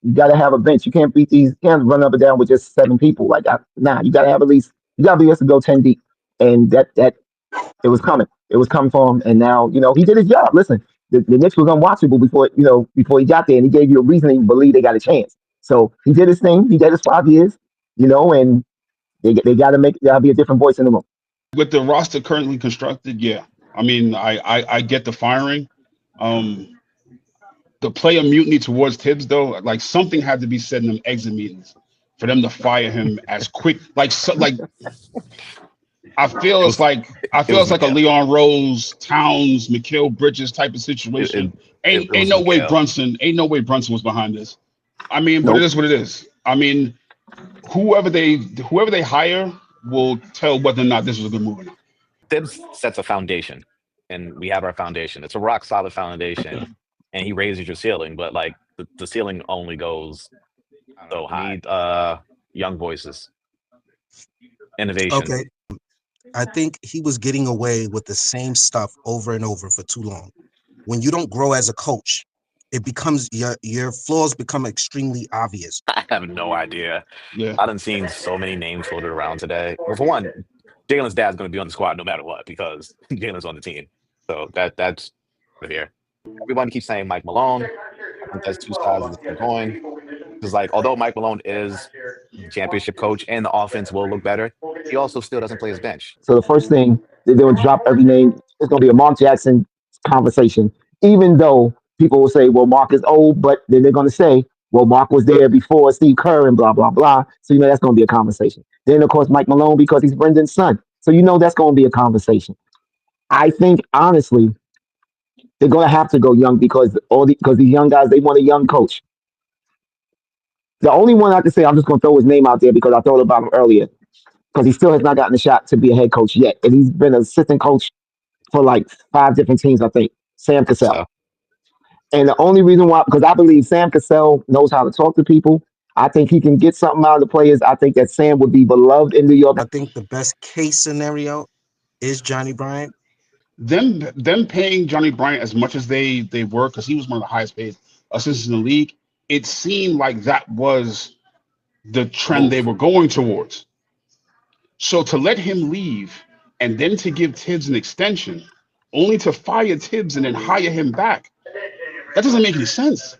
You got to have a bench. You can't beat these. You can't run up and down with just seven people. Nah, you got to have at least. You got to be able to go 10 deep, and that it was coming. It was coming for him, and now he did his job. Listen, the Knicks was unwatchable before he got there, and he gave you a reason to believe they got a chance. So he did his thing. He did his 5 years, and they got to make there got to be a different voice in the room. With the roster currently constructed, yeah. I mean, I get the firing. Um, the player mutiny towards Tibbs, though, like something had to be said in them exit meetings for them to fire him as quick. Like It was I it feel was it's like a Miguel. Leon Rose, Towns, Mikal Bridges type of situation. It Ain't was no way Miguel. Brunson was behind this. I mean, but it Nope. is what it is. I mean, whoever they hire will tell whether or not this was a good move or not. Thibbs sets a foundation, and we have our foundation. It's a rock solid foundation, and he raises your ceiling. But like the ceiling only goes so high. We need young voices, innovation. Okay. I think he was getting away with the same stuff over and over for too long. When you don't grow as a coach, it becomes your flaws become extremely obvious. I have no idea. Yeah. I done seen so many names floated around today. Well, for one, Jalen's dad's going to be on the squad no matter what because Jalen's on the team. So that's here. Everybody keeps saying Mike Malone. I think that's two sides of the same coin. Because like, although Mike Malone is the championship coach and the offense will look better, he also still doesn't play his bench. So the first thing they're going to drop every name. It's going to be a Mark Jackson conversation, even though people will say, "Well, Mark is old," but then they're going to say, "Well, Mark was there before Steve Kerr and blah blah blah." So that's going to be a conversation. Then of course Mike Malone because he's Brendan's son. So that's going to be a conversation. I think honestly they're going to have to go young because these young guys they want a young coach. The only one I can say I'm just going to throw his name out there because I thought about him earlier because he still has not gotten a shot to be a head coach yet, and he's been an assistant coach for like 5 different teams, I think. Sam Cassell. So And the only reason why, because I believe Sam Cassell knows how to talk to people. I think he can get something out of the players. I think that Sam would be beloved in New York. I think the best case scenario is Johnny Bryant. Them paying Johnny Bryant as much as they were because he was one of the highest paid assistants in the league. It seemed like that was the the trend they move. were going towards. So to let him leave and then to give Tibbs an extension, only to fire Tibbs and then hire him back, that doesn't make any sense.